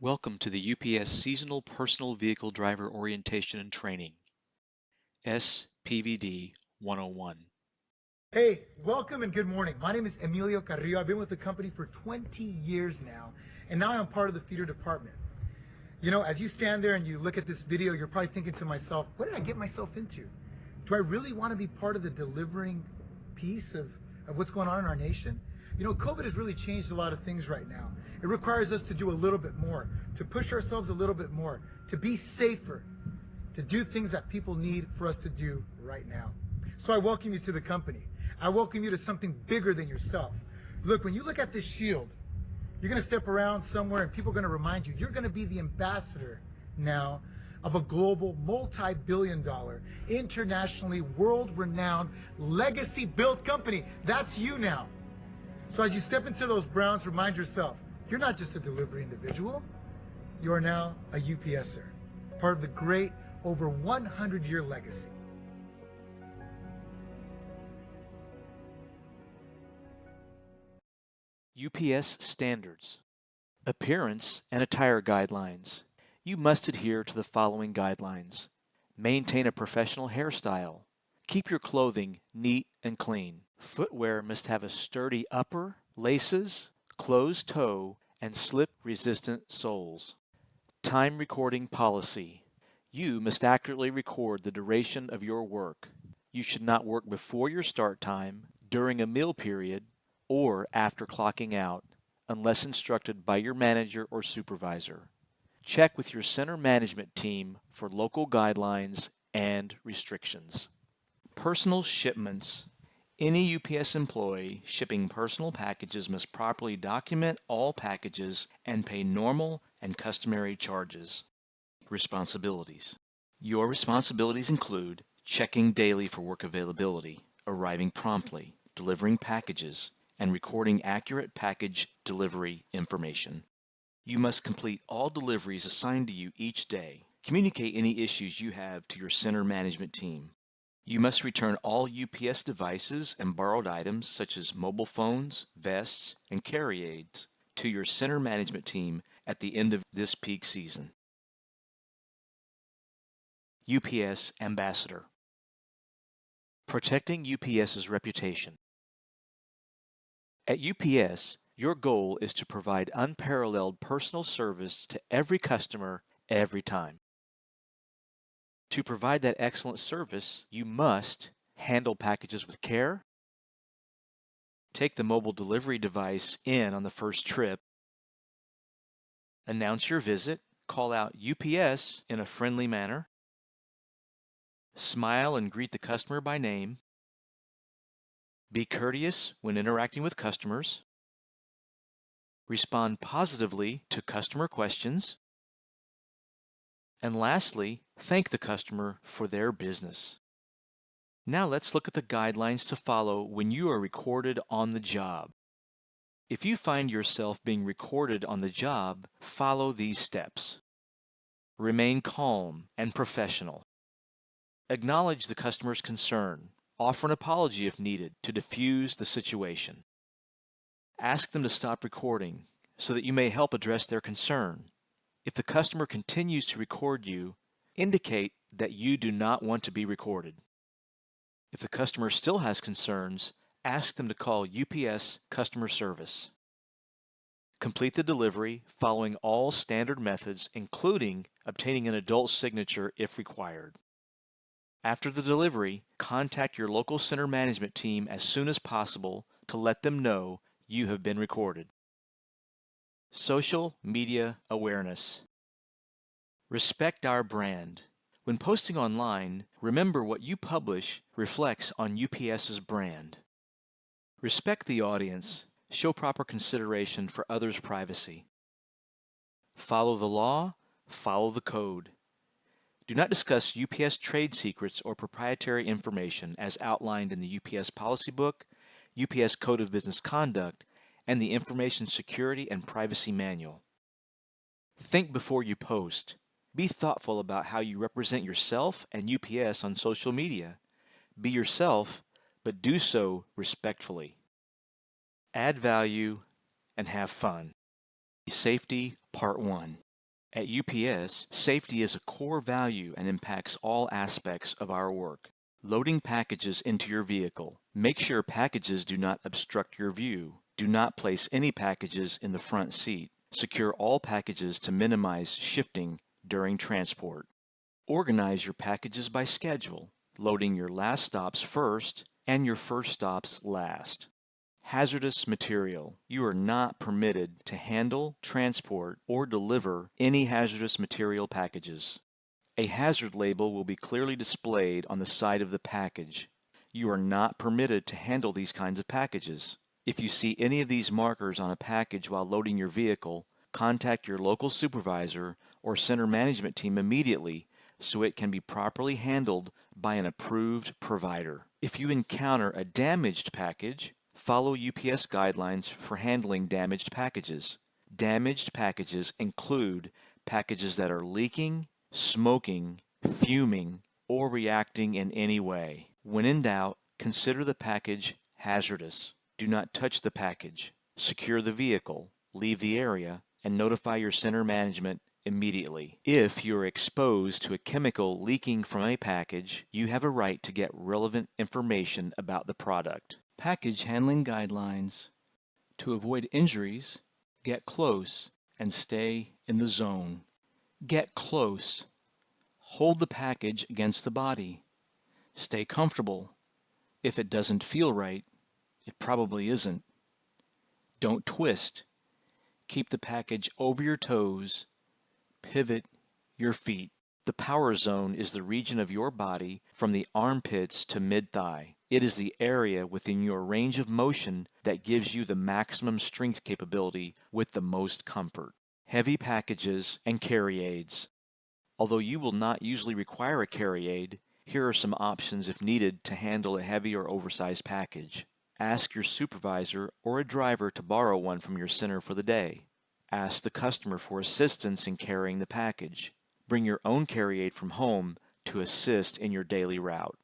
Welcome to the UPS Seasonal Personal Vehicle Driver Orientation and Training, SPVD 101. Hey, welcome and good morning. My name is Emilio Carrillo. I've been with the company for 20 years now, and now I'm part of the feeder department. You know, as you stand there and you look at this video, you're probably thinking to myself, what did I get myself into? Do I really want to be part of the delivering piece of what's going on in our nation? You know, COVID has really changed a lot of things right now. It requires us to do a little bit more, to push ourselves a little bit more, to be safer, to do things that people need for us to do right now. So I welcome you to the company. I welcome you to something bigger than yourself. Look, when you look at this shield, you're going to step around somewhere and people are going to remind you, you're going to be the ambassador now of a global, multi-billion-dollar, internationally world-renowned, legacy-built company. That's you now. So as you step into those browns, remind yourself, you're not just a delivery individual. You are now a UPSer, part of the great over 100-year legacy. UPS Standards. Appearance and Attire Guidelines. You must adhere to the following guidelines. Maintain a professional hairstyle. Keep your clothing neat and clean. Footwear must have a sturdy upper, laces, closed toe, and slip-resistant soles. Time recording policy. You must accurately record the duration of your work. You should not work before your start time, during a meal period, or after clocking out, unless instructed by your manager or supervisor. Check with your center management team for local guidelines and restrictions. Personal shipments. Any UPS employee shipping personal packages must properly document all packages and pay normal and customary charges. Responsibilities. Your responsibilities include checking daily for work availability, arriving promptly, delivering packages, and recording accurate package delivery information. You must complete all deliveries assigned to you each day. Communicate any issues you have to your center management team. You must return all UPS devices and borrowed items such as mobile phones, vests, and carry aids to your center management team at the end of this peak season. UPS Ambassador. Protecting UPS's reputation. At UPS, your goal is to provide unparalleled personal service to every customer every time. To provide that excellent service, you must handle packages with care, take the mobile delivery device in on the first trip, announce your visit, call out UPS in a friendly manner, smile and greet the customer by name, be courteous when interacting with customers, respond positively to customer questions, and lastly, thank the customer for their business. Now let's look at the guidelines to follow when you are recorded on the job. If you find yourself being recorded on the job, follow these steps. Remain calm and professional. Acknowledge the customer's concern. Offer an apology if needed to diffuse the situation. Ask them to stop recording so that you may help address their concern. If the customer continues to record you, indicate that you do not want to be recorded. If the customer still has concerns, ask them to call UPS customer service. Complete the delivery following all standard methods, including obtaining an adult signature if required. After the delivery, contact your local center management team as soon as possible to let them know you have been recorded. Social media awareness. Respect our brand. When posting online, remember what you publish reflects on UPS's brand. Respect the audience. Show proper consideration for others' privacy. Follow the law. Follow the code. Do not discuss UPS trade secrets or proprietary information as outlined in the UPS Policy Book, UPS Code of Business Conduct, and the Information Security and Privacy Manual. Think before you post. Be thoughtful about how you represent yourself and UPS on social media. Be yourself, but do so respectfully. Add value and have fun. Safety Part 1. At UPS, safety is a core value and impacts all aspects of our work. Loading packages into your vehicle. Make sure packages do not obstruct your view. Do not place any packages in the front seat. Secure all packages to minimize shifting during transport. Organize your packages by schedule, loading your last stops first and your first stops last. Hazardous material. You are not permitted to handle, transport, or deliver any hazardous material packages. A hazard label will be clearly displayed on the side of the package. You are not permitted to handle these kinds of packages. If you see any of these markers on a package while loading your vehicle, contact your local supervisor or center management team immediately so it can be properly handled by an approved provider. If you encounter a damaged package, follow UPS guidelines for handling damaged packages. Damaged packages include packages that are leaking, smoking, fuming, or reacting in any way. When in doubt, consider the package hazardous. Do not touch the package. Secure the vehicle, leave the area, and notify your center management immediately. If you are exposed to a chemical leaking from a package, you have a right to get relevant information about the product. Package handling guidelines. To avoid injuries, get close and stay in the zone. Get close. Hold the package against the body. Stay comfortable. If it doesn't feel right, it probably isn't. Don't twist. Keep the package over your toes. Pivot your feet. The power zone is the region of your body from the armpits to mid-thigh. It is the area within your range of motion that gives you the maximum strength capability with the most comfort. Heavy packages and carry aids. Although you will not usually require a carry aid, here are some options if needed to handle a heavy or oversized package. Ask your supervisor or a driver to borrow one from your center for the day. Ask the customer for assistance in carrying the package. Bring your own carry aid from home to assist in your daily route.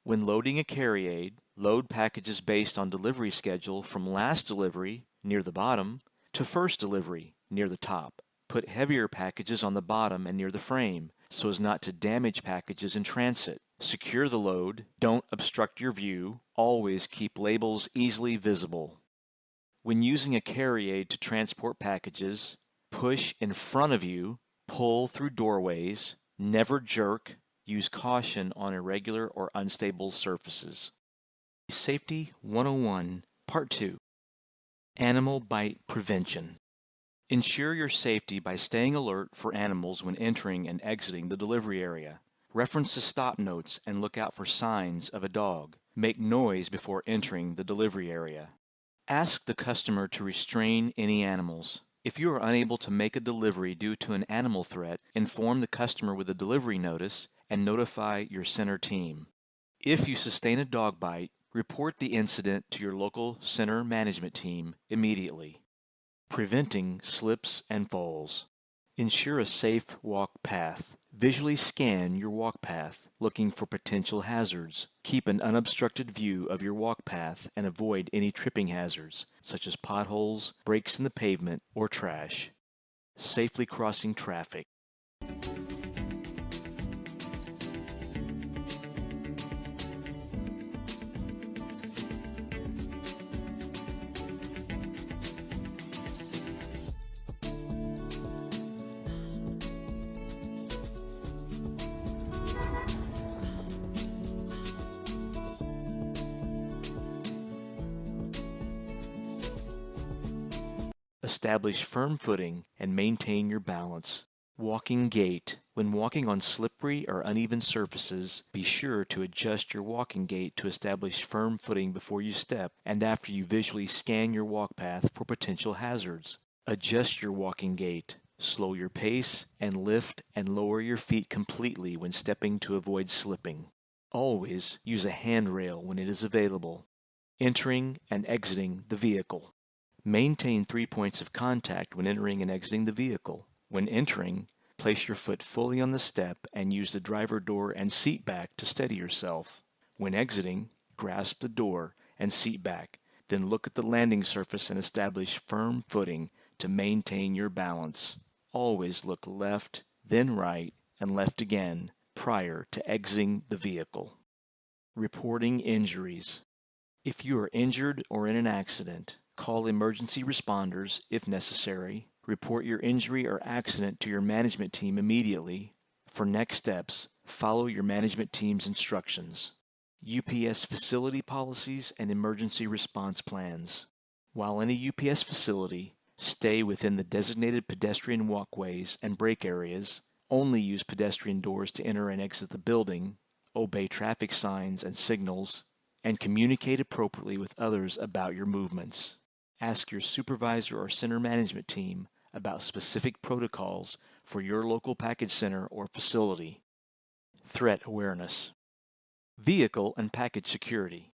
When loading a carry aid, load packages based on delivery schedule from last delivery, near the bottom, to first delivery, near the top. Put heavier packages on the bottom and near the frame, so as not to damage packages in transit. Secure the load, don't obstruct your view, always keep labels easily visible. When using a carry aid to transport packages, push in front of you, pull through doorways, never jerk, use caution on irregular or unstable surfaces. Safety 101, Part 2. Animal Bite Prevention. Ensure your safety by staying alert for animals when entering and exiting the delivery area. Reference the stop notes and look out for signs of a dog. Make noise before entering the delivery area. Ask the customer to restrain any animals. If you are unable to make a delivery due to an animal threat, inform the customer with a delivery notice and notify your center team. If you sustain a dog bite, report the incident to your local center management team immediately. Preventing slips and falls. Ensure a safe walk path. Visually scan your walk path, looking for potential hazards. Keep an unobstructed view of your walk path and avoid any tripping hazards, such as potholes, breaks in the pavement, or trash. Safely crossing traffic. Establish firm footing and maintain your balance. Walking gait. When walking on slippery or uneven surfaces, be sure to adjust your walking gait to establish firm footing before you step and after you visually scan your walk path for potential hazards. Adjust your walking gait. Slow your pace and lift and lower your feet completely when stepping to avoid slipping. Always use a handrail when it is available. Entering and exiting the vehicle. Maintain 3 points of contact when entering and exiting the vehicle. When entering, place your foot fully on the step and use the driver door and seat back to steady yourself. When exiting, grasp the door and seat back, then look at the landing surface and establish firm footing to maintain your balance. Always look left, then right, and left again prior to exiting the vehicle. Reporting injuries. If you are injured or in an accident, call emergency responders if necessary. Report your injury or accident to your management team immediately. For next steps, follow your management team's instructions. UPS facility policies and emergency response plans. While in a UPS facility, stay within the designated pedestrian walkways and break areas. Only use pedestrian doors to enter and exit the building. Obey traffic signs and signals, and communicate appropriately with others about your movements. Ask your supervisor or center management team about specific protocols for your local package center or facility. Threat awareness. Vehicle and package security.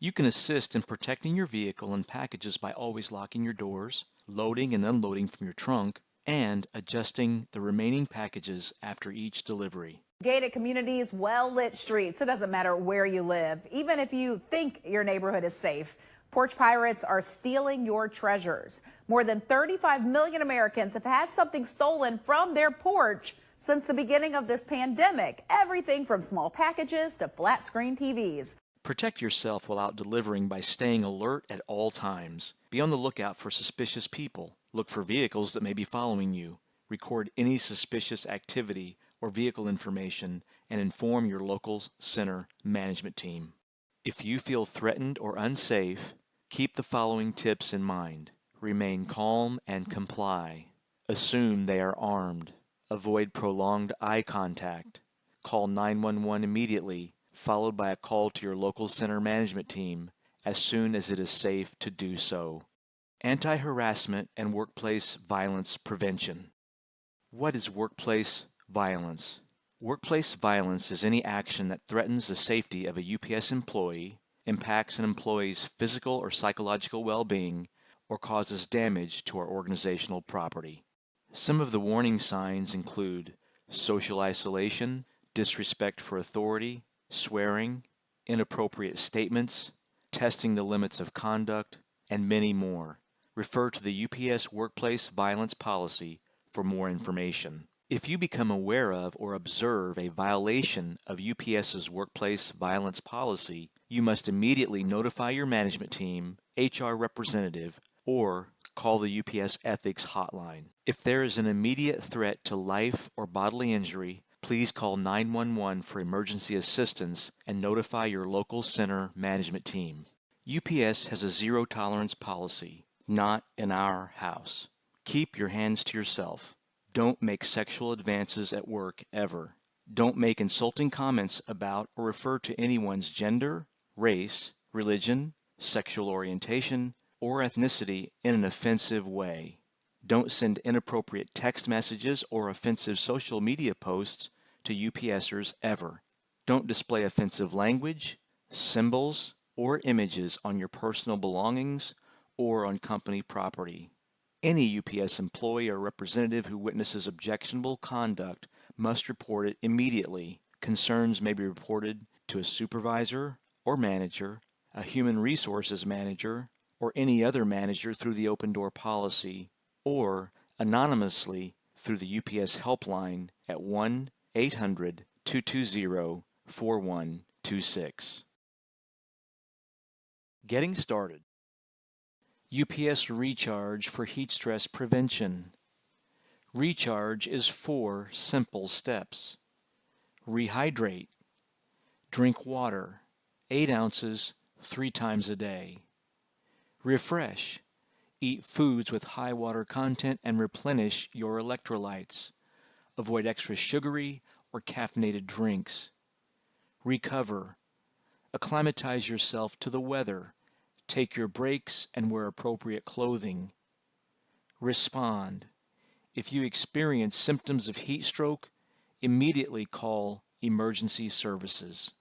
You can assist in protecting your vehicle and packages by always locking your doors, loading and unloading from your trunk, and adjusting the remaining packages after each delivery. Gated communities, well-lit streets. It doesn't matter where you live. Even if you think your neighborhood is safe, porch pirates are stealing your treasures. More than 35 million Americans have had something stolen from their porch since the beginning of this pandemic. Everything from small packages to flat-screen TVs. Protect yourself while out delivering by staying alert at all times. Be on the lookout for suspicious people. Look for vehicles that may be following you. Record any suspicious activity or vehicle information and inform your local center management team. If you feel threatened or unsafe, keep the following tips in mind. Remain calm and comply. Assume they are armed. Avoid prolonged eye contact. Call 911 immediately, followed by a call to your local center management team as soon as it is safe to do so. Anti-harassment and workplace violence prevention. What is workplace violence? Workplace violence is any action that threatens the safety of a UPS employee, impacts an employee's physical or psychological well-being, or causes damage to our organizational property. Some of the warning signs include social isolation, disrespect for authority, swearing, inappropriate statements, testing the limits of conduct, and many more. Refer to the UPS Workplace Violence Policy for more information. If you become aware of or observe a violation of UPS's Workplace Violence Policy, you must immediately notify your management team, HR representative, or call the UPS Ethics Hotline. If there is an immediate threat to life or bodily injury, please call 911 for emergency assistance and notify your local center management team. UPS has a zero-tolerance policy, not in our house. Keep your hands to yourself. Don't make sexual advances at work ever. Don't make insulting comments about or refer to anyone's gender, race, religion, sexual orientation, or ethnicity in an offensive way. Don't send inappropriate text messages or offensive social media posts to UPSers ever. Don't display offensive language, symbols, or images on your personal belongings or on company property. Any UPS employee or representative who witnesses objectionable conduct must report it immediately. Concerns may be reported to a supervisor or manager, a human resources manager, or any other manager through the open door policy, or anonymously through the UPS helpline at 1-800-220-4126. Getting started. UPS Recharge for heat stress prevention. Recharge is 4 simple steps. Rehydrate. Drink water, 8 ounces, 3 times a day. Refresh. Eat foods with high water content and replenish your electrolytes. Avoid extra sugary or caffeinated drinks. Recover. Acclimatize yourself to the weather. Take your breaks and wear appropriate clothing. Respond. If you experience symptoms of heat stroke, immediately call emergency services.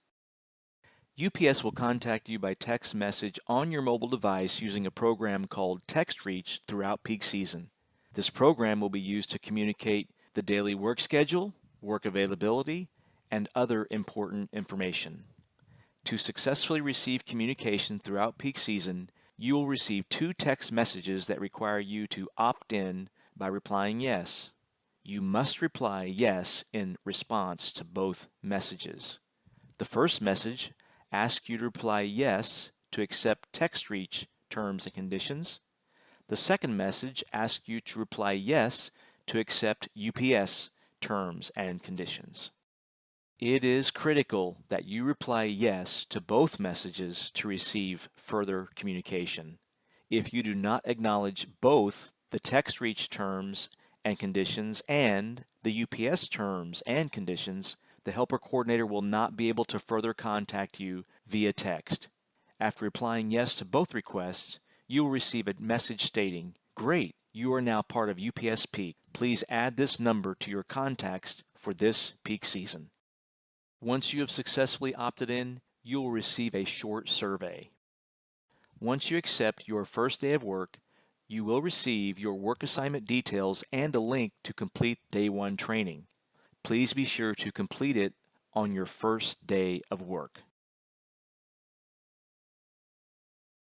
UPS will contact you by text message on your mobile device using a program called TextReach throughout peak season. This program will be used to communicate the daily work schedule, work availability, and other important information. To successfully receive communication throughout peak season, you will receive 2 text messages that require you to opt in by replying yes. You must reply yes in response to both messages. The first message asks you to reply yes to accept TextReach terms and conditions. The second message asks you to reply yes to accept UPS terms and conditions. It is critical that you reply yes to both messages to receive further communication. If you do not acknowledge both the TextReach terms and conditions and the UPS terms and conditions, the helper coordinator will not be able to further contact you via text. After replying yes to both requests, you will receive a message stating, "Great, you are now part of UPS Peak. Please add this number to your contacts for this peak season." Once you have successfully opted in, you will receive a short survey. Once you accept your first day of work, you will receive your work assignment details and a link to complete Day 1 training. Please be sure to complete it on your first day of work.